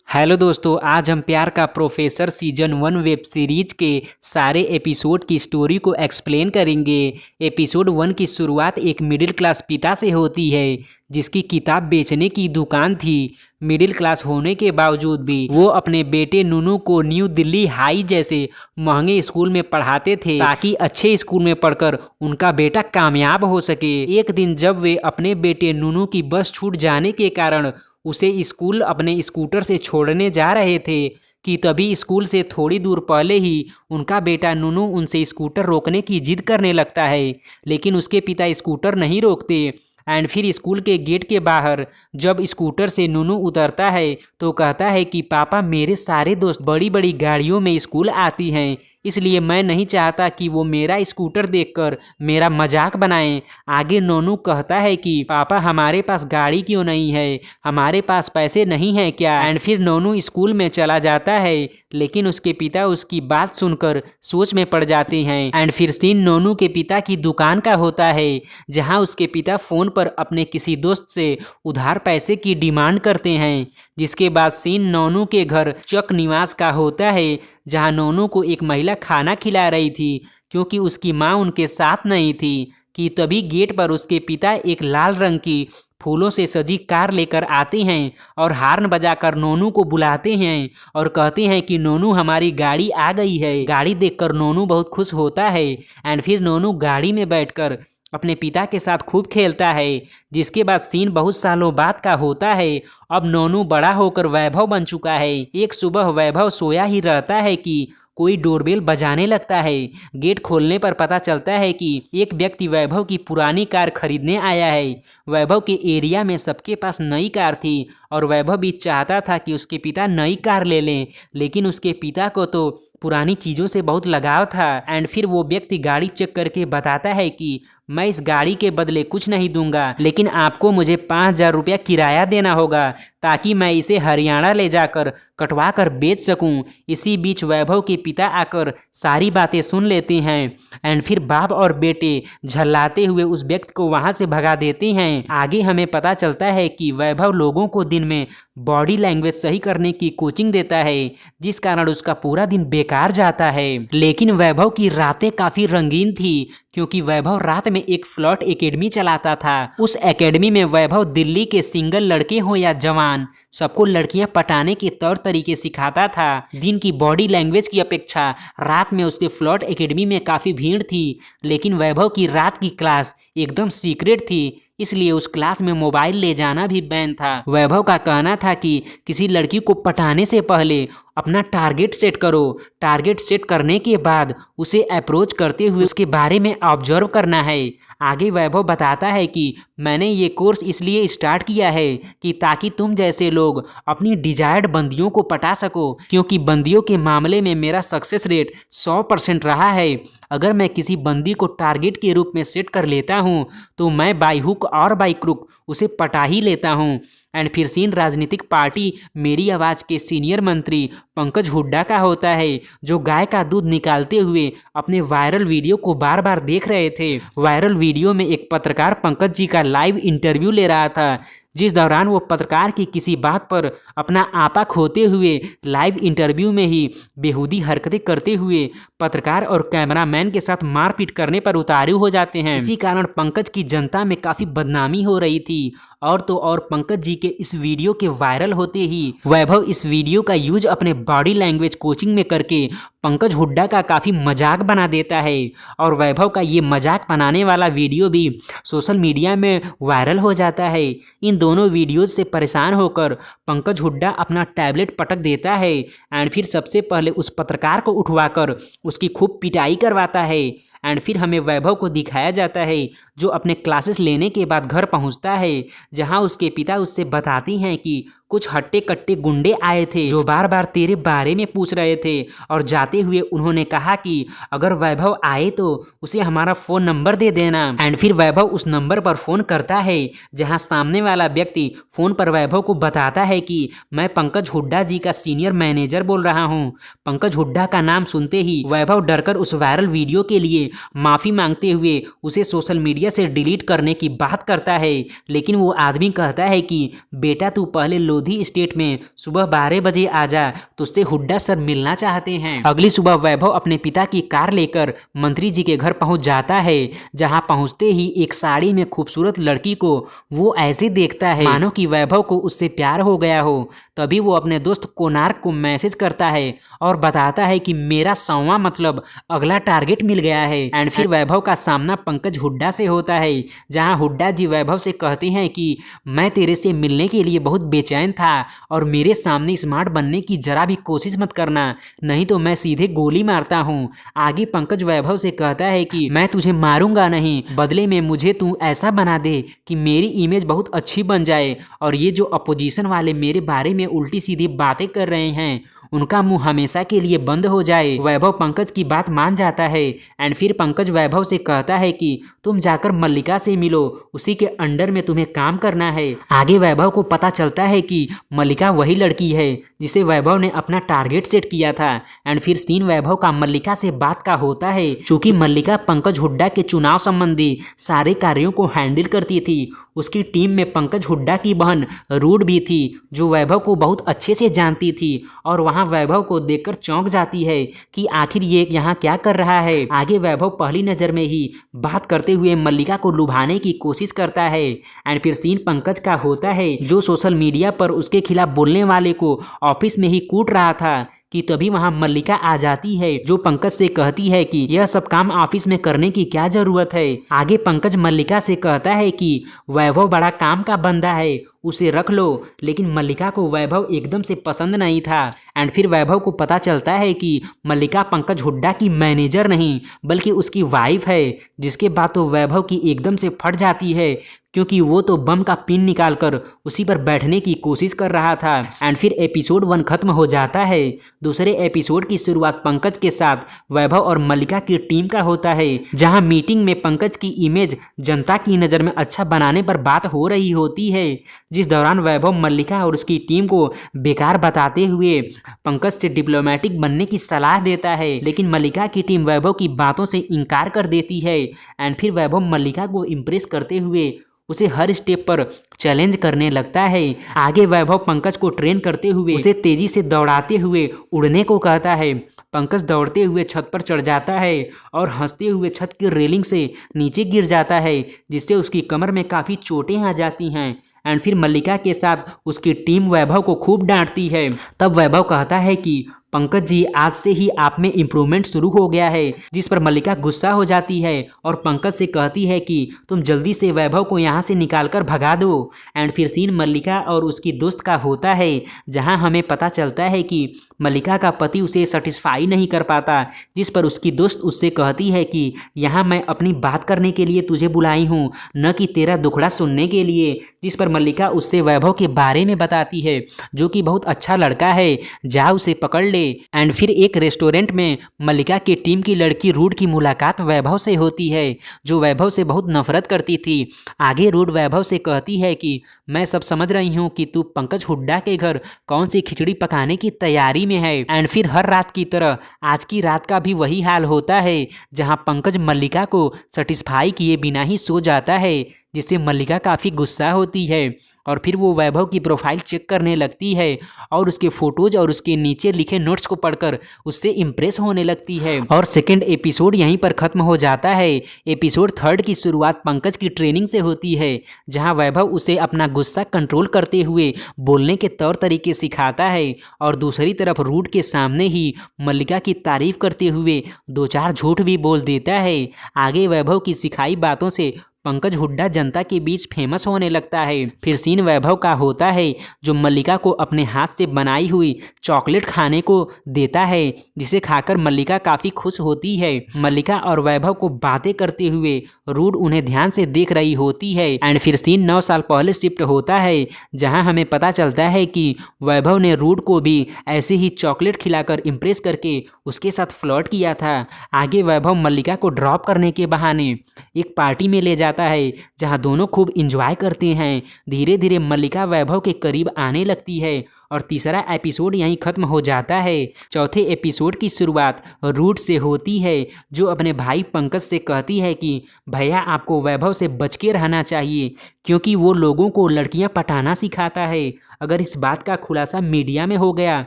Hello दोस्तों, आज हम प्यार का प्रोफेसर सीजन 1 वेब सीरीज के सारे एपिसोड की स्टोरी को एक्सप्लेन करेंगे। एपिसोड 1 की शुरुआत एक मिडिल क्लास पिता से होती है जिसकी किताब बेचने की दुकान थी। मिडिल क्लास होने के बावजूद भी वो अपने बेटे नूनू को न्यू दिल्ली हाई जैसे महंगे स्कूल में पढ़ाते थे ताकि अच्छे स्कूल में पढ़कर उनका बेटा कामयाब हो सके। एक दिन जब वे अपने बेटे नूनू की बस छूट जाने के कारण उसे स्कूल अपने स्कूटर से छोड़ने जा रहे थे कि तभी स्कूल से थोड़ी दूर पहले ही उनका बेटा नूनू उनसे स्कूटर रोकने की जिद करने लगता है, लेकिन उसके पिता स्कूटर नहीं रोकते। एंड फिर स्कूल के गेट के बाहर जब स्कूटर से नूनू उतरता है तो कहता है कि पापा, मेरे सारे दोस्त बड़ी बड़ी गाड़ियों में स्कूल आती हैं, इसलिए मैं नहीं चाहता कि वो मेरा स्कूटर देखकर मेरा मजाक बनाएं। आगे नोनू कहता है कि पापा, हमारे पास गाड़ी क्यों नहीं है, हमारे पास पैसे नहीं है क्या। एंड फिर नोनू स्कूल में चला जाता है, लेकिन उसके पिता उसकी बात सुनकर सोच में पड़ जाते हैं। एंड फिर सीन नोनू के पिता की दुकान का होता है जहां उसके पिता फोन पर अपने किसी दोस्त से उधार पैसे की डिमांड करते हैं। जिसके बाद सीन नोनू के घर चक निवास का होता है जहां नोनू को एक महिला खाना खिला रही थी क्योंकि उसकी मां उनके साथ नहीं थी कि तभी गेट पर उसके पिता एक लाल रंग की फूलों से सजी कार लेकर आते हैं और हार्न बजाकर नोनू को बुलाते हैं और कहते हैं कि नोनू, हमारी गाड़ी आ गई है। गाड़ी देखकर नोनू बहुत खुश होता है। एंड फिर नोनू गाड़ी में बैठकर अपने पिता के साथ खूब खेलता है। जिसके बाद सीन बहुत सालों बाद का होता है। अब नोनू बड़ा होकर वैभव बन चुका है। एक सुबह वैभव सोया ही रहता है कि कोई डोरबेल बजाने लगता है। गेट खोलने पर पता चलता है कि एक व्यक्ति वैभव की पुरानी कार खरीदने आया है। वैभव के एरिया में सबके पास नई कार थी और वैभव भी चाहता था कि उसके पिता नई कार ले लें, लेकिन उसके पिता को तो पुरानी चीज़ों से बहुत लगाव था। एंड फिर वो व्यक्ति गाड़ी चेक करके बताता है कि मैं इस गाड़ी के बदले कुछ नहीं दूंगा, लेकिन आपको मुझे 5,000 रुपया किराया देना होगा ताकि मैं इसे हरियाणा ले जाकर कटवा कर बेच सकूं। इसी बीच वैभव के पिता आकर सारी बातें सुन लेते हैं। एंड फिर बाप और बेटे झल्लाते हुए उस व्यक्ति को वहां से भगा देते हैं। आगे हमें पता चलता है कि वैभव लोगों को दिन में बॉडी लैंग्वेज सही करने की कोचिंग देता है, जिस कारण उसका पूरा दिन बेकार जाता है। लेकिन वैभव की रातें काफ़ी रंगीन थी क्योंकि वैभव रात में एक फ्लर्ट एकेडमी चलाता था। उस एकेडमी में वैभव दिल्ली के सिंगल लड़के हो या जवान, सबको लड़कियां पटाने के तौर तरीके सिखाता था। दिन की बॉडी लैंग्वेज की अपेक्षा रात में उसके फ्लर्ट एकेडमी में काफ़ी भीड़ थी, लेकिन वैभव की रात की क्लास एकदम सीक्रेट थी, इसलिए उस क्लास में मोबाइल ले जाना भी बैन था। वैभव का कहना था कि किसी लड़की को पटाने से पहले अपना टारगेट सेट करो। टारगेट सेट करने के बाद उसे अप्रोच करते हुए उसके बारे में ऑब्जर्व करना है। आगे वैभव बताता है कि मैंने ये कोर्स इसलिए स्टार्ट किया है कि ताकि तुम जैसे लोग अपनी डिजायर्ड बंदियों को पटा सको, क्योंकि बंदियों के मामले में मेरा सक्सेस रेट 100% रहा है। अगर मैं किसी बंदी को टारगेट के रूप में सेट कर लेता हूँ तो मैं बाई हुक और बाई क्रुक उसे पटा ही लेता हूँ। एंड फिर सीन राजनीतिक पार्टी मेरी आवाज़ के सीनियर मंत्री पंकज हुड्डा का होता है, जो गाय का दूध निकालते हुए अपने वायरल वीडियो को बार बार देख रहे थे। वायरल वीडियो में एक पत्रकार पंकज जी का लाइव इंटरव्यू ले रहा था, जिस दौरान वो पत्रकार की किसी बात पर अपना आपा खोते हुए लाइव इंटरव्यू में ही बेहूदी हरकतें करते हुए पत्रकार और कैमरामैन के साथ मारपीट करने पर उतारू हो जाते हैं। इसी कारण पंकज की जनता में काफ़ी बदनामी हो रही थी। और तो और पंकज जी के इस वीडियो के वायरल होते ही वैभव इस वीडियो का यूज अपने बॉडी लैंग्वेज कोचिंग में करके पंकज हुड्डा का काफ़ी मजाक बना देता है। और वैभव का ये मजाक बनाने वाला वीडियो भी सोशल मीडिया में वायरल हो जाता है। इन दोनों वीडियोज से परेशान होकर पंकज हुड्डा अपना टैबलेट पटक देता है एंड फिर सबसे पहले उस पत्रकार को उठवाकर उसकी खूब पिटाई करवाता है। एंड फिर हमें वैभव को दिखाया जाता है जो अपने क्लासेस लेने के बाद घर पहुंचता है, जहां उसके पिता उससे बताते हैं कि कुछ हट्टे कट्टे गुंडे आए थे जो बार बार तेरे बारे में पूछ रहे थे, और जाते हुए उन्होंने कहा कि अगर वैभव आए तो उसे हमारा फ़ोन नंबर दे देना। एंड फिर वैभव उस नंबर पर फ़ोन करता है, जहां सामने वाला व्यक्ति फ़ोन पर वैभव को बताता है कि मैं पंकज हुड्डा जी का सीनियर मैनेजर बोल रहा हूं। पंकज हुड्डा का नाम सुनते ही वैभव डरकर उस वायरल वीडियो के लिए माफ़ी मांगते हुए उसे सोशल मीडिया से डिलीट करने की बात करता है, लेकिन वो आदमी कहता है कि बेटा, तू पहले लोधी स्टेट में सुबह 12 बजे आ जा, तुझसे हुड्डा सर मिलना चाहते हैं। अगली सुबह वैभव अपने पिता की कार लेकर मंत्री जी के घर पहुंच जाता है, जहां पहुंचते ही एक साड़ी में खूबसूरत लड़की को वो ऐसे देखता है मानो कि वैभव को उससे प्यार हो गया हो। तभी वो अपने दोस्त कोणार्क को मैसेज करता है और बताता है कि मेरा 100वां मतलब अगला टारगेट मिल गया है। एंड फिर वैभव का सामना पंकज हुड्डा से होता है, जहां हुड्डा जी वैभव से कहते हैं कि मैं तेरे से मिलने के लिए बहुत बेचैन था और मेरे सामने स्मार्ट बनने की जरा भी कोशिश मत करना, नहीं तो मैं सीधे गोली मारता हूँ। आगे पंकज वैभव से कहता है कि मैं तुझे मारूंगा नहीं, बदले में मुझे तू ऐसा बना दे कि मेरी इमेज बहुत अच्छी बन जाए और ये जो अपोजिशन वाले मेरे बारे में उल्टी सीधी बातें कर रहे हैं उनका मुंह हमेशा के लिए बंद हो जाए। वैभव पंकज की बात मान जाता है एंड फिर पंकज वैभव से कहता है कि तुम जाकर मल्लिका से मिलो, उसी के अंडर में तुम्हें काम करना है। आगे वैभव को पता चलता है कि मल्लिका वही लड़की है जिसे वैभव ने अपना टारगेट सेट किया था। एंड फिर सीन वैभव का मल्लिका से बात का होता है। चूंकि मल्लिका पंकज हुड्डा के चुनाव संबंधी सारे कार्यों को हैंडल करती थी, उसकी टीम में पंकज हुड्डा की बहन रूड भी थी जो वैभव को बहुत अच्छे से जानती थी और वहां वैभव को देखकर चौंक जाती है कि आखिर ये यहाँ क्या कर रहा है। आगे वैभव पहली नज़र में ही बात करते हुए मल्लिका को लुभाने की कोशिश करता है। एंड फिर सीन पंकज का होता है जो सोशल मीडिया पर उसके खिलाफ बोलने वाले को ऑफिस में ही कूट रहा था कि तभी वहां मल्लिका आ जाती है जो पंकज से कहती है कि यह सब काम ऑफिस में करने की क्या जरूरत है। आगे पंकज मल्लिका से कहता है कि वैभव बड़ा काम का बंदा है, उसे रख लो, लेकिन मल्लिका को वैभव एकदम से पसंद नहीं था। एंड फिर वैभव को पता चलता है कि मल्लिका पंकज हुड्डा की मैनेजर नहीं बल्कि उसकी वाइफ है, जिसके बाद तो वैभव की एकदम से फट जाती है क्योंकि वो तो बम का पिन निकालकर उसी पर बैठने की कोशिश कर रहा था। एंड फिर एपिसोड 1 खत्म हो जाता है। दूसरे एपिसोड की शुरुआत पंकज के साथ वैभव और मल्लिका की टीम का होता है, जहां मीटिंग में पंकज की इमेज जनता की नज़र में अच्छा बनाने पर बात हो रही होती है, जिस दौरान वैभव मल्लिका और उसकी टीम को बेकार बताते हुए पंकज से डिप्लोमेटिक बनने की सलाह देता है, लेकिन मल्लिका की टीम वैभव की बातों से इनकार कर देती है। एंड फिर वैभव मल्लिका को इम्प्रेस करते हुए उसे हर स्टेप पर चैलेंज करने लगता है। आगे वैभव पंकज को ट्रेन करते हुए उसे तेजी से दौड़ाते हुए उड़ने को कहता है। पंकज दौड़ते हुए छत पर चढ़ जाता है और हंसते हुए छत की रेलिंग से नीचे गिर जाता है, जिससे उसकी कमर में काफ़ी चोटें आ जाती हैं। एंड फिर मल्लिका के साथ उसकी टीम वैभव को खूब डांटती है। तब वैभव कहता है कि पंकज जी, आज से ही आप में इम्प्रूवमेंट शुरू हो गया है, जिस पर मल्लिका गुस्सा हो जाती है और पंकज से कहती है कि तुम जल्दी से वैभव को यहाँ से निकाल कर भगा दो। एंड फिर सीन मल्लिका और उसकी दोस्त का होता है, जहाँ हमें पता चलता है कि मल्लिका का पति उसे सेटिस्फाई नहीं कर पाता, जिस पर उसकी दोस्त उससे कहती है कि यहाँ मैं अपनी बात करने के लिए तुझे बुलाई हूँ, न कि तेरा दुखड़ा सुनने के लिए। जिस पर मल्लिका उससे वैभव के बारे में बताती है, जो कि बहुत अच्छा लड़का है, जा उसे पकड़ ले। एंड फिर एक रेस्टोरेंट में मल्लिका की टीम की लड़की रूड की मुलाकात वैभव से होती है, जो वैभव से बहुत नफरत करती थी। आगे रूड वैभव से कहती है कि मैं सब समझ रही हूँ कि तू पंकज हुड्डा के घर कौन सी खिचड़ी पकाने की तैयारी में है। एंड फिर हर रात की तरह आज की रात का भी वही हाल होता है, जहाँ पंकज मल्लिका को सेटिस्फाई किए बिना ही सो जाता है, जिससे मल्लिका काफ़ी गुस्सा होती है और फिर वो वैभव की प्रोफाइल चेक करने लगती है और उसके फोटोज और उसके नीचे लिखे नोट्स को पढ़कर उससे इम्प्रेस होने लगती है। और सेकेंड एपिसोड यहीं पर ख़त्म हो जाता है। एपिसोड 3 की शुरुआत पंकज की ट्रेनिंग से होती है, जहां वैभव उसे अपना गुस्सा कंट्रोल करते हुए बोलने के तौर तरीके सिखाता है और दूसरी तरफ रूड के सामने ही मल्लिका की तारीफ करते हुए 2-4 झूठ भी बोल देता है। आगे वैभव की सिखाई बातों से पंकज हुड्डा जनता के बीच फेमस होने लगता है। फिर सीन वैभव का होता है, जो मल्लिका को अपने हाथ से बनाई हुई चॉकलेट खाने को देता है, जिसे खाकर मल्लिका काफ़ी खुश होती है। मल्लिका और वैभव को बातें करते हुए रूड उन्हें ध्यान से देख रही होती है। एंड फिर सीन 9 साल पहले शिफ्ट होता है, जहां हमें पता चलता है कि वैभव ने रूड को भी ऐसे ही चॉकलेट खिलाकर इम्प्रेस करके उसके साथ फ्लर्ट किया था। आगे वैभव मल्लिका को ड्रॉप करने के बहाने एक पार्टी में ले जाता है, जहां दोनों खूब इंजॉय करते हैं। धीरे धीरे मल्लिका वैभव के करीब आने लगती है और तीसरा एपिसोड यहीं खत्म हो जाता है। चौथे एपिसोड की शुरुआत रूड से होती है, जो अपने भाई पंकज से कहती है कि भैया, आपको वैभव से बच के रहना चाहिए, क्योंकि वो लोगों को लड़कियां पटाना सिखाता है। अगर इस बात का खुलासा मीडिया में हो गया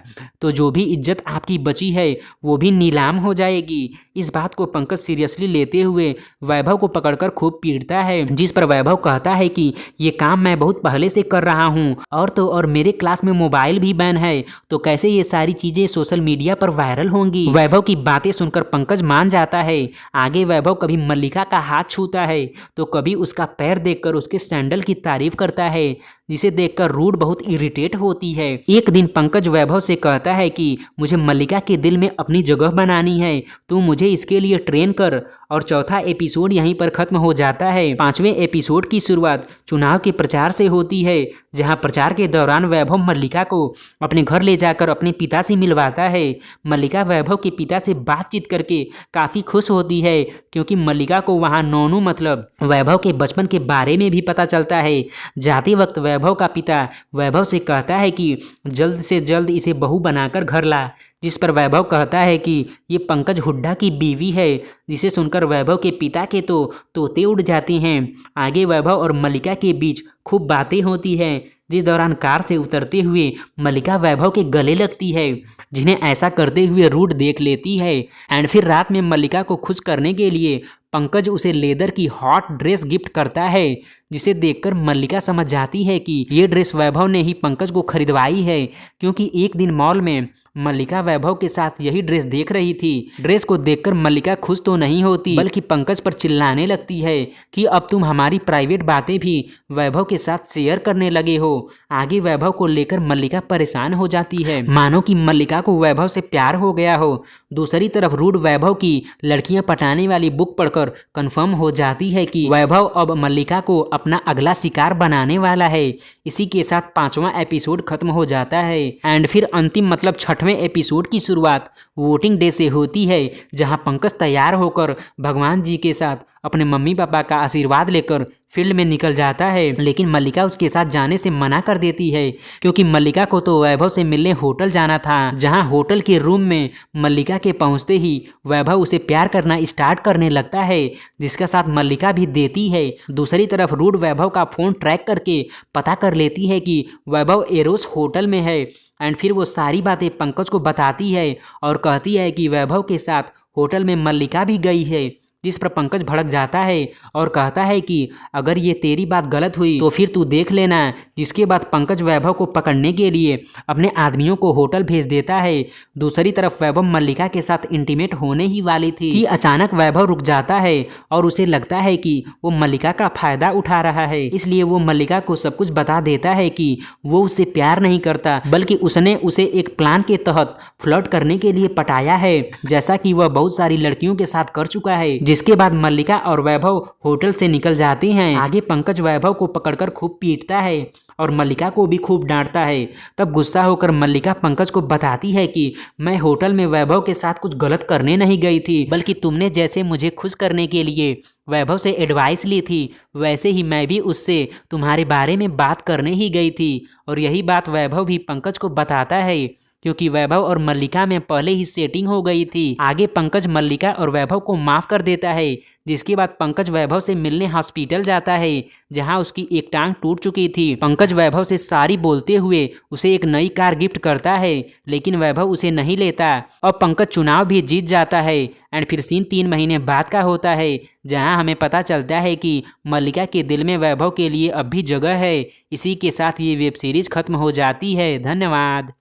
तो जो भी इज्जत आपकी बची है वो भी नीलाम हो जाएगी। इस बात को पंकज सीरियसली लेते हुए वैभव को पकड़कर खूब पीटता है, जिस पर वैभव कहता है कि ये काम मैं बहुत पहले से कर रहा हूँ और तो और मेरे क्लास में मोबाइल भी बैन है, तो कैसे ये सारी चीजें सोशल मीडिया पर वायरल होंगी। वैभव की बातें सुनकर पंकज मान जाता है। आगे वैभव कभी मल्लिका का हाथ छूता है तो कभी उसका पैर देखकर उसके सैंडल की तारीफ करता है, जिसे देखकर रूड बहुत इरिटेट होती है। एक दिन पंकज वैभव से कहता है कि मुझे मल्लिका के दिल में अपनी जगह बनानी है, तू मुझे इसके लिए ट्रेन कर। और चौथा एपिसोड यहीं पर खत्म हो जाता है। पांचवें एपिसोड की शुरुआत चुनाव के प्रचार से होती है, जहां प्रचार के दौरान वैभव मल्लिका को अपने घर ले जाकर अपने पिता से मिलवाता है। मल्लिका वैभव के पिता से बातचीत करके काफ़ी खुश होती है, क्योंकि मल्लिका को वहां नोनू मतलब वैभव के बचपन के बारे में भी पता चलता है। जाते वक्त वैभव का पिता वैभव से कहता है कि जल्द से जल्द इसे बहू बनाकर घर ला, जिस पर वैभव कहता है कि ये पंकज हुड्डा की बीवी है, जिसे सुनकर वैभव के पिता के तो तोते उड़ जाते हैं। आगे वैभव और मल्लिका के बीच खूब बातें होती हैं, जिस दौरान कार से उतरते हुए मल्लिका वैभव के गले लगती है, जिन्हें ऐसा करते हुए रूड देख लेती है। एंड फिर रात में मल्लिका को खुश करने के लिए पंकज उसे लेदर की हॉट ड्रेस गिफ्ट करता है, जिसे देखकर मल्लिका समझ जाती है कि ये ड्रेस वैभव ने ही पंकज को खरीदवाई है, क्योंकि एक दिन मॉल में मल्लिका वैभव के साथ यही ड्रेस देख रही थी। ड्रेस को देखकर मल्लिका खुश तो नहीं होती, बल्कि पंकज पर चिल्लाने लगती है कि अब तुम हमारी प्राइवेट बातें भी वैभव के साथ शेयर करने लगे हो। आगे वैभव को लेकर मल्लिका परेशान हो जाती है, मानो कि मल्लिका को वैभव से प्यार हो गया हो। दूसरी तरफ रूड वैभव की लड़कियां पटाने वाली बुक पढ़कर कंफर्म हो जाती है कि वैभव अब मल्लिका को अपना अगला शिकार बनाने वाला है। इसी के साथ पांचवा एपिसोड खत्म हो जाता है। एंड फिर अंतिम मतलब छठवें एपिसोड की शुरुआत वोटिंग डे से होती है, जहां पंकज तैयार होकर भगवान जी के साथ अपने मम्मी पापा का आशीर्वाद लेकर फील्ड में निकल जाता है। लेकिन मल्लिका उसके साथ जाने से मना कर देती है, क्योंकि मल्लिका को तो वैभव से मिलने होटल जाना था, जहां होटल के रूम में मल्लिका के पहुंचते ही वैभव उसे प्यार करना स्टार्ट करने लगता है, जिसका साथ मल्लिका भी देती है। दूसरी तरफ रूड वैभव का फ़ोन ट्रैक करके पता कर लेती है कि वैभव एरोस होटल में है। एंड फिर वो सारी बातें पंकज को बताती है और कहती है कि वैभव के साथ होटल में मल्लिका भी गई है, जिस पर पंकज भड़क जाता है और कहता है कि अगर ये तेरी बात गलत हुई तो फिर तू देख लेना। जिसके बाद पंकज वैभव को पकड़ने के लिए अपने आदमियों को होटल भेज देता है। दूसरी तरफ वैभव मल्लिका के साथ इंटीमेट होने ही वाली थी कि अचानक वैभव रुक जाता है और उसे लगता है कि वो मल्लिका का फायदा उठा रहा है, इसलिए वो मल्लिका को सब कुछ बता देता है कि वो उससे प्यार नहीं करता, बल्कि उसने उसे एक प्लान के तहत फ्लर्ट करने के लिए पटाया है, जैसा कि वह बहुत सारी लड़कियों के साथ कर चुका है। जिसके बाद मल्लिका और वैभव होटल से निकल जाते हैं। आगे पंकज वैभव को पकड़कर खूब पीटता है और मल्लिका को भी खूब डांटता है। तब गुस्सा होकर मल्लिका पंकज को बताती है कि मैं होटल में वैभव के साथ कुछ गलत करने नहीं गई थी, बल्कि तुमने जैसे मुझे खुश करने के लिए वैभव से एडवाइस ली थी, वैसे ही मैं भी उससे तुम्हारे बारे में बात करने ही गई थी। और यही बात वैभव भी पंकज को बताता है, क्योंकि वैभव और मल्लिका में पहले ही सेटिंग हो गई थी। आगे पंकज मल्लिका और वैभव को माफ कर देता है, जिसके बाद पंकज वैभव से मिलने हॉस्पिटल जाता है, जहां उसकी एक टांग टूट चुकी थी। पंकज वैभव से सारी बोलते हुए उसे एक नई कार गिफ्ट करता है, लेकिन वैभव उसे नहीं लेता और पंकज चुनाव भी जीत जाता है। एंड फिर सीन 3 महीने बाद का होता है, जहां हमें पता चलता है कि मल्लिका के दिल में वैभव के लिए अब भी जगह है। इसी के साथ ये वेब सीरीज खत्म हो जाती है। धन्यवाद।